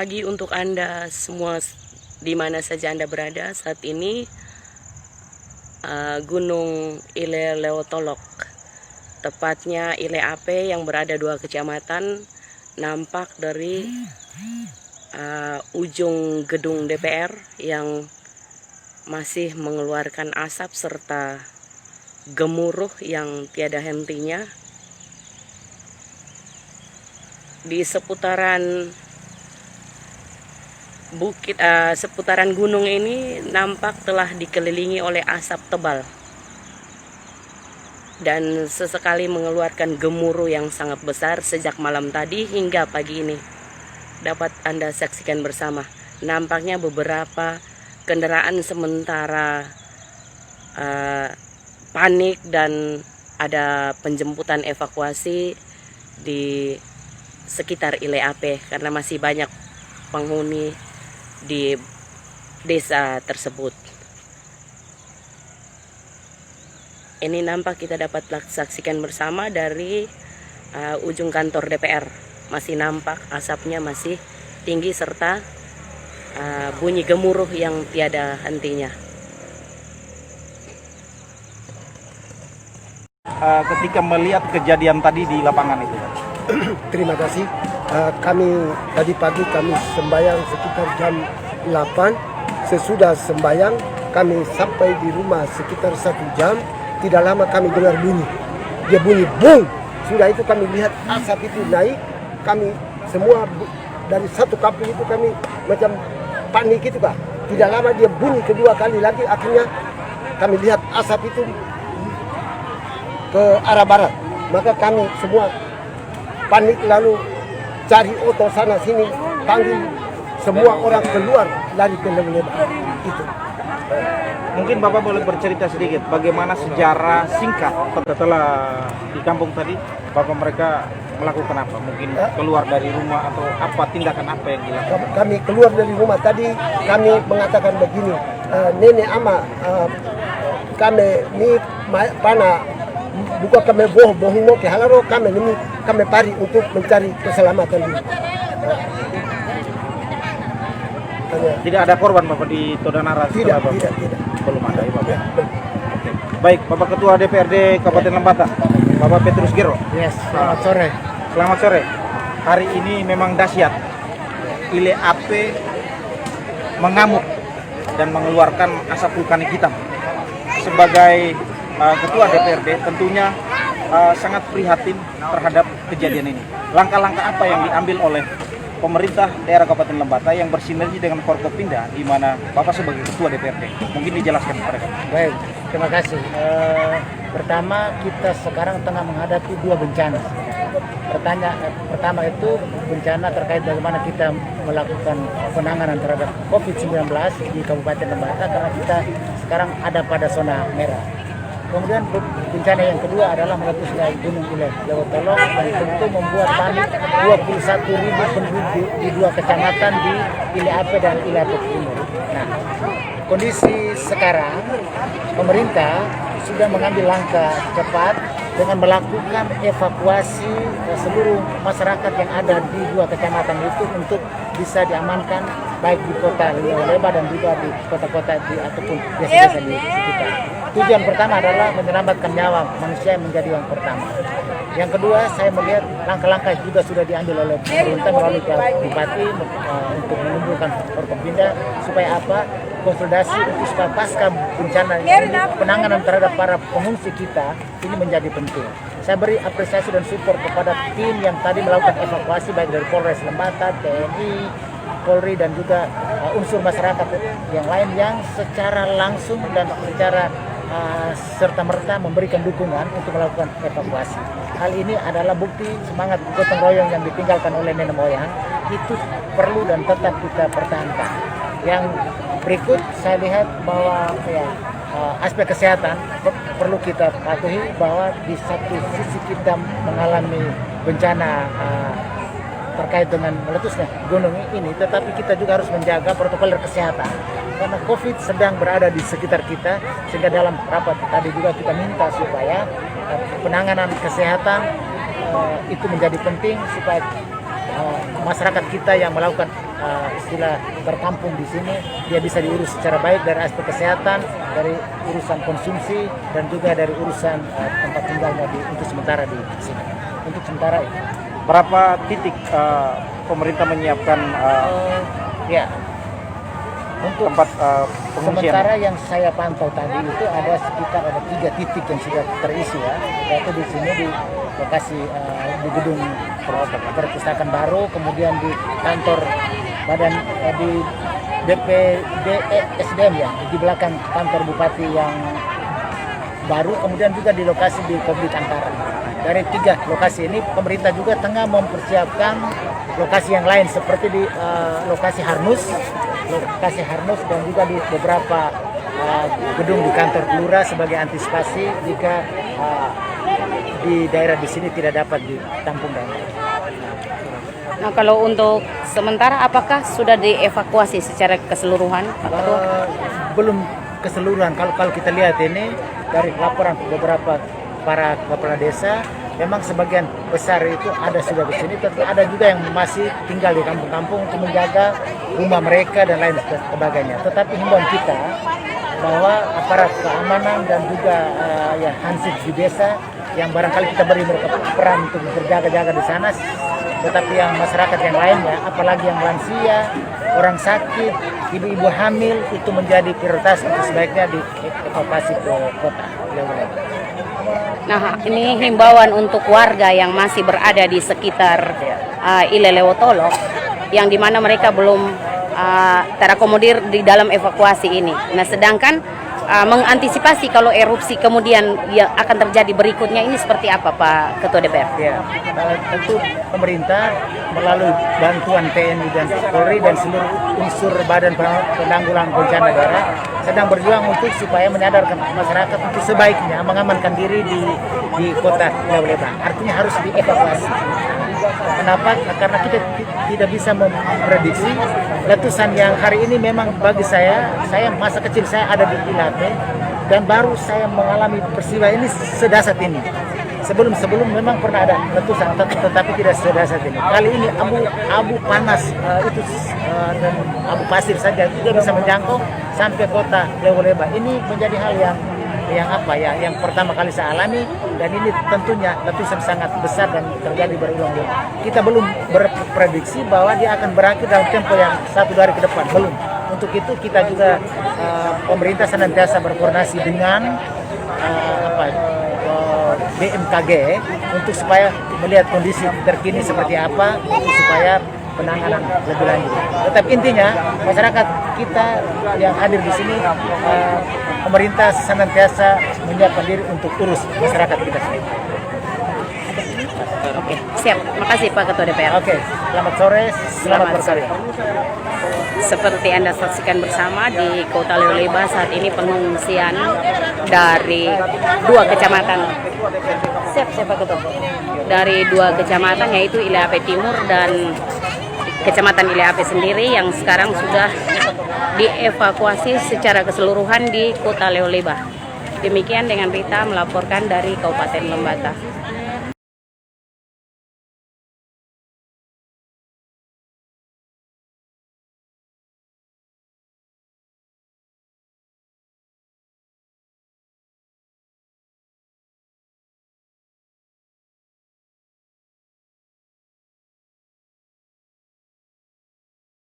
pagi untuk Anda semua di mana saja Anda berada saat ini. Gunung Ile Leotolok, tepatnya Ile Ape yang berada 2 kecamatan, nampak dari ujung gedung DPR yang masih mengeluarkan asap serta gemuruh yang tiada hentinya. Di seputaran seputaran gunung ini nampak telah dikelilingi oleh asap tebal dan sesekali mengeluarkan gemuruh yang sangat besar sejak malam tadi hingga pagi ini. Dapat Anda saksikan bersama, nampaknya beberapa kendaraan sementara panik dan ada penjemputan evakuasi di sekitar Ile Ape karena masih banyak penghuni di desa tersebut. Ini nampak kita dapat saksikan bersama dari ujung kantor DPR. Masih nampak asapnya masih tinggi serta bunyi gemuruh yang tiada hentinya. Ketika melihat kejadian tadi di lapangan itu? Terima kasih. Kami tadi pagi kami sembahyang sekitar jam 8. Sesudah sembahyang kami sampai di rumah sekitar 1 jam. Tidak lama kami dengar bunyi. Dia bunyi bung. Sudah itu kami lihat asap itu naik. Kami semua dari satu kampung itu kami macam panik itu Pak. Tidak lama dia bunyi kedua kali lagi. Akhirnya kami lihat asap itu ke arah barat. Maka kami semua panik lalu cari oto sana sini, panggil semua orang keluar lari ke lebar itu. Mungkin Bapak boleh bercerita sedikit bagaimana sejarah singkat setelah di kampung tadi, Bapak mereka melakukan apa? Mungkin keluar dari rumah atau apa, tindakan apa yang dilakukan? Kami keluar dari rumah tadi, kami mengatakan begini, nenek ama, kami ni pana buka kami bohong ke halaro kami pari untuk mencari keselamatan dulu. Tidak ada korban Bapak di Todanara? Tidak. Belum ada ya Bapak. Ya. Baik, Bapak Ketua DPRD Kabupaten Lembata, Bapak Petrus Gero. Yes, selamat sore. Selamat sore. Hari ini memang dahsyat. Ile Ape mengamuk dan mengeluarkan asap vulkanik hitam. Sebagai Ketua DPRD tentunya sangat prihatin terhadap kejadian ini. Langkah-langkah apa yang diambil oleh pemerintah daerah Kabupaten Lembata yang bersinergi dengan Forkopimda, di mana Bapak sebagai Ketua DPRD mungkin dijelaskan kepada kami. Baik, terima kasih. Pertama, kita sekarang tengah menghadapi 2 bencana. Pertama itu bencana terkait bagaimana kita melakukan penanganan terhadap COVID-19 di Kabupaten Lembata karena kita sekarang ada pada zona merah. Kemudian bencana yang kedua adalah meletusnya Gunung Ile Leotolok dan tentu membuat panik 21.000 penduduk di 2 kecamatan di Ile Ape dan Ile Ape Timur. Nah, kondisi sekarang pemerintah sudah mengambil langkah cepat dengan melakukan evakuasi seluruh masyarakat yang ada di 2 kecamatan itu untuk bisa diamankan baik di kota Leba dan juga di kota-kota ataupun desa-desa di sekitar. Tujuan pertama adalah menyelamatkan nyawa manusia yang menjadi yang pertama. Yang kedua, saya melihat langkah-langkah juga sudah diambil oleh pemerintah melalui Bupati untuk mengumpulkan Forkopimda supaya apa? Konsolidasi untuk supaya pasca bencana ini penanganan terhadap para pengungsi kita ini menjadi penting. Saya beri apresiasi dan support kepada tim yang tadi melakukan evakuasi baik dari Polres Lembata, TNI, Polri dan juga unsur masyarakat yang lain yang secara langsung dan secara serta-merta memberikan dukungan untuk melakukan evakuasi. Hal ini adalah bukti semangat gotong royong yang ditinggalkan oleh nenek moyang itu perlu dan tetap kita pertahankan. Yang berikut saya lihat bahwa aspek kesehatan perlu kita patuhi bahwa di satu sisi kita mengalami bencana terkait dengan meletusnya gunung ini, tetapi kita juga harus menjaga protokol kesehatan karena COVID sedang berada di sekitar kita, sehingga dalam rapat tadi juga kita minta supaya penanganan kesehatan itu menjadi penting supaya masyarakat kita yang melakukan istilah berkampung di sini, dia bisa diurus secara baik dari aspek kesehatan, dari urusan konsumsi, dan juga dari urusan tempat tinggalnya untuk sementara di sini. Untuk sementara ini. Berapa titik pemerintah menyiapkan Ya, untuk tempat pengungsian? sementara yang saya pantau tadi itu ada sekitar 3 titik yang sudah terisi ya, yaitu di sini di lokasi di gedung perpustakaan baru, kemudian di kantor badan di DPD SDM ya, di belakang kantor bupati yang baru, kemudian juga di lokasi di Komplek Antara. Dari 3 lokasi ini pemerintah juga tengah mempersiapkan lokasi yang lain seperti di lokasi Harnus dan juga di beberapa gedung di kantor lurah sebagai antisipasi jika di daerah di sini tidak dapat ditampung banjir. Nah, kalau untuk sementara apakah sudah dievakuasi secara keseluruhan, Pak Ketua? Belum keseluruhan. Kalau kita lihat ini dari laporan beberapa para kepala desa, memang sebagian besar itu ada sudah di sini, tapi ada juga yang masih tinggal di kampung-kampung untuk menjaga rumah mereka dan lain sebagainya. Tetapi himbauan kita bahwa aparat keamanan dan juga ya hansip di desa yang barangkali kita beri mereka peran untuk berjaga-jaga di sana, tetapi yang masyarakat yang lainnya, apalagi yang lansia, orang sakit, ibu-ibu hamil, itu menjadi prioritas untuk sebaiknya dievakuasi ke kota Lewoleba. Nah, ini himbauan untuk warga yang masih berada di sekitar Ilelewotolo, yang dimana mereka belum terakomodir di dalam evakuasi ini. Nah, sedangkan mengantisipasi kalau erupsi kemudian yang akan terjadi berikutnya ini seperti apa, Pak Ketua DPR? Ya, tentu pemerintah melalui bantuan TNI dan Polri dan seluruh unsur Badan Penanggulangan Bencana Daerah sedang berjuang untuk supaya menyadarkan masyarakat untuk sebaiknya mengamankan diri di kota Lewoleba. Artinya harus dievakuasi. Kenapa? Karena kita tidak bisa memprediksi letusan yang hari ini. Memang bagi saya masa kecil saya ada di Ilate dan baru saya mengalami peristiwa ini sedasat ini. Sebelum memang pernah ada letusan, tetapi tidak sedasat ini. Kali ini abu panas dan abu pasir saja juga bisa menjangkau sampai kota Lewoleba. Ini menjadi hal yang pertama kali saya alami, dan ini tentunya letusan sangat besar dan terjadi berulang-ulang. Kita belum berprediksi bahwa dia akan berakhir dalam tempo yang 1-2 hari ke depan, belum. Untuk itu kita juga pemerintah senantiasa berkoordinasi dengan BMKG untuk supaya melihat kondisi terkini seperti apa, untuk supaya penanganan lebih lanjut. Tetapi intinya masyarakat kita yang hadir di sini, pemerintah senantiasa menyiapkan diri untuk urus masyarakat kita sendiri. Oke, siap. Makasih Pak Ketua DPR. Oke, selamat sore, selamat berkarya. Seperti Anda saksikan bersama di Kota Lewoleba saat ini pengungsian dari 2 kecamatan. Siap, Pak Ketua. Dari 2 kecamatan yaitu Ileape Timur dan Kecamatan Ileape sendiri yang sekarang sudah dievakuasi secara keseluruhan di Kota Lewoleba. Demikian dengan Rita melaporkan dari Kabupaten Lembata.